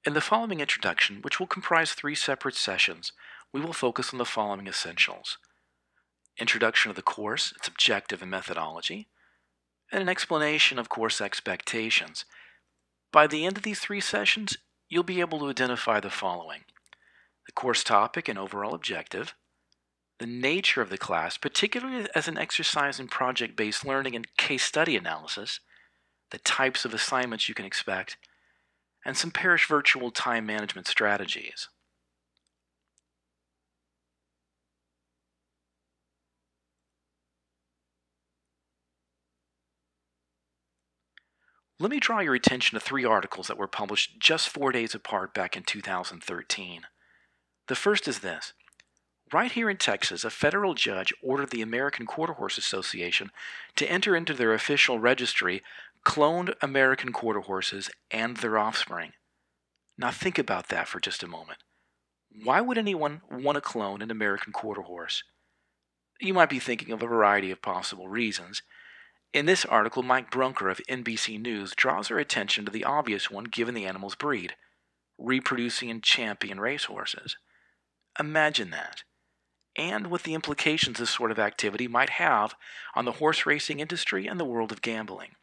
In the following introduction, which will comprise 3 separate sessions, we will focus on the following essentials: introduction of the course, its objective and methodology, and an explanation of course expectations. By the end of these 3 sessions, you'll be able to identify the following: the course topic and overall objective, the nature of the class, particularly as an exercise in project-based learning and case study analysis, the types of assignments you can expect, and some Parish Virtual time management strategies. Let me draw your attention to 3 articles that were published just 4 days apart back in 2013. The first is this. Right here in Texas, a federal judge ordered the American Quarter Horse Association to enter into their official registry cloned American quarter horses and their offspring. Now think about that for just a moment. Why would anyone want to clone an American quarter horse? You might be thinking of a variety of possible reasons. In this article, Mike Brunker of NBCNews draws our attention to the obvious one given the animal's breed: reproducing in champion racehorses. Imagine that, and what the implications this sort of activity might have on the horse racing industry and the world of gambling.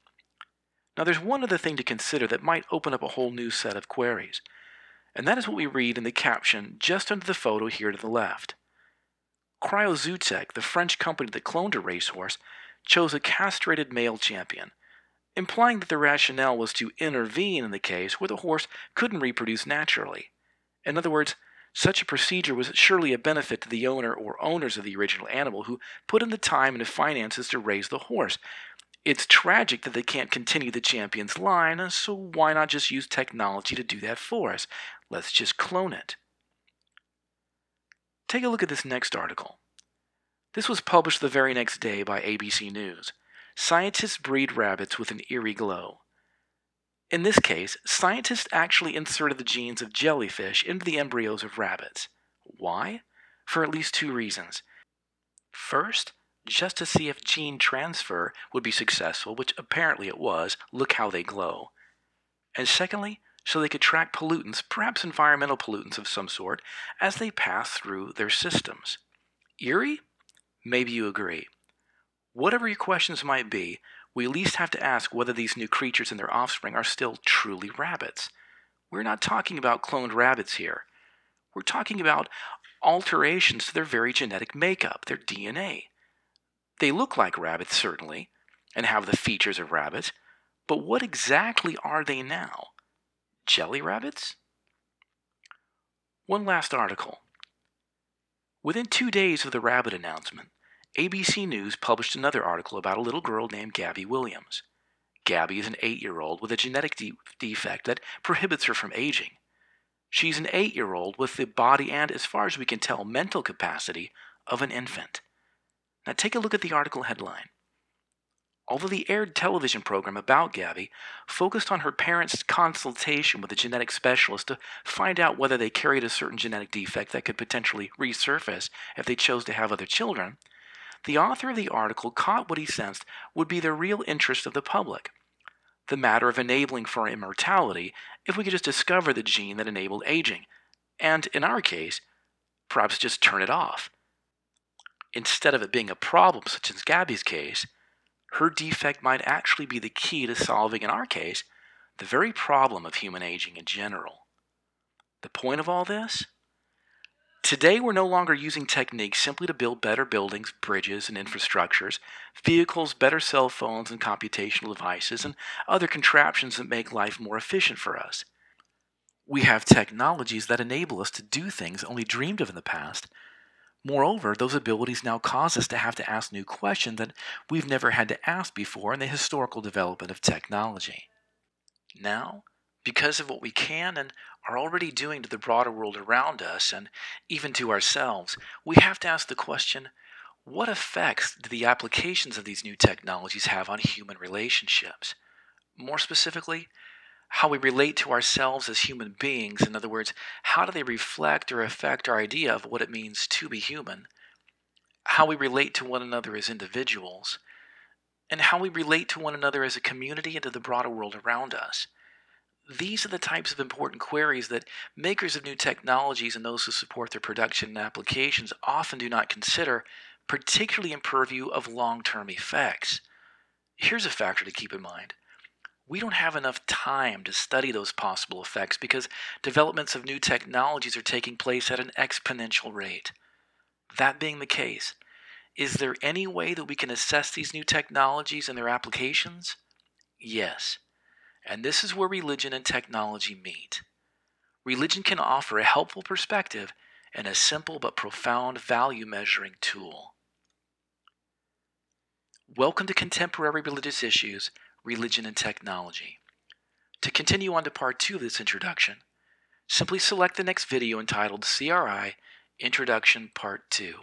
Now there's one other thing to consider that might open up a whole new set of queries, and that is what we read in the caption just under the photo here to the left. Cryozootech, the French company that cloned a racehorse, chose a castrated male champion, implying that the rationale was to intervene in the case where the horse couldn't reproduce naturally. In other words, such a procedure was surely a benefit to the owner or owners of the original animal who put in the time and the finances to raise the horse. It's tragic that they can't continue the champion's line, so why not just use technology to do that for us? Let's just clone it. Take a look at this next article. This was published the very next day by ABC News. Scientists breed rabbits with an eerie glow. In this case, scientists actually inserted the genes of jellyfish into the embryos of rabbits. Why? For at least 2 reasons. First, just to see if gene transfer would be successful, which apparently it was. Look how they glow. And secondly, so they could track pollutants, perhaps environmental pollutants of some sort, as they pass through their systems. Eerie? Maybe you agree. Whatever your questions might be, we at least have to ask whether these new creatures and their offspring are still truly rabbits. We're not talking about cloned rabbits here. We're talking about alterations to their very genetic makeup, their DNA. They look like rabbits, certainly, and have the features of rabbits, but what exactly are they now? Jelly rabbits? One last article. Within 2 days of the rabbit announcement, ABC News published another article about a little girl named Gabby Williams. Gabby is an 8-year-old with a genetic defect that prohibits her from aging. She's an 8-year-old with the body and, as far as we can tell, mental capacity of an infant. Now take a look at the article headline. Although the aired television program about Gabby focused on her parents' consultation with a genetic specialist to find out whether they carried a certain genetic defect that could potentially resurface if they chose to have other children, the author of the article caught what he sensed would be the real interest of the public: the matter of enabling for immortality if we could just discover the gene that enabled aging, and, in our case, perhaps just turn it off. Instead of it being a problem, such as Gabby's case, her defect might actually be the key to solving, in our case, the very problem of human aging in general. The point of all this? Today, we're no longer using techniques simply to build better buildings, bridges, and infrastructures, vehicles, better cell phones and computational devices, and other contraptions that make life more efficient for us. We have technologies that enable us to do things only dreamed of in the past. Moreover, those abilities now cause us to have to ask new questions that we've never had to ask before in the historical development of technology. Now, because of what we can and are already doing to the broader world around us and even to ourselves, we have to ask the question, what effects do the applications of these new technologies have on human relationships? More specifically, how we relate to ourselves as human beings. In other words, how do they reflect or affect our idea of what it means to be human? How we relate to one another as individuals, and how we relate to one another as a community and to the broader world around us. These are the types of important queries that makers of new technologies and those who support their production and applications often do not consider, particularly in purview of long-term effects. Here's a factor to keep in mind. We don't have enough time to study those possible effects because developments of new technologies are taking place at an exponential rate. That being the case, is there any way that we can assess these new technologies and their applications? Yes. And this is where religion and technology meet. Religion can offer a helpful perspective and a simple but profound value measuring tool. Welcome to Contemporary Religious Issues, Religion and Technology. To continue on to part 2 of this introduction, simply select the next video entitled CRI Introduction Part 2.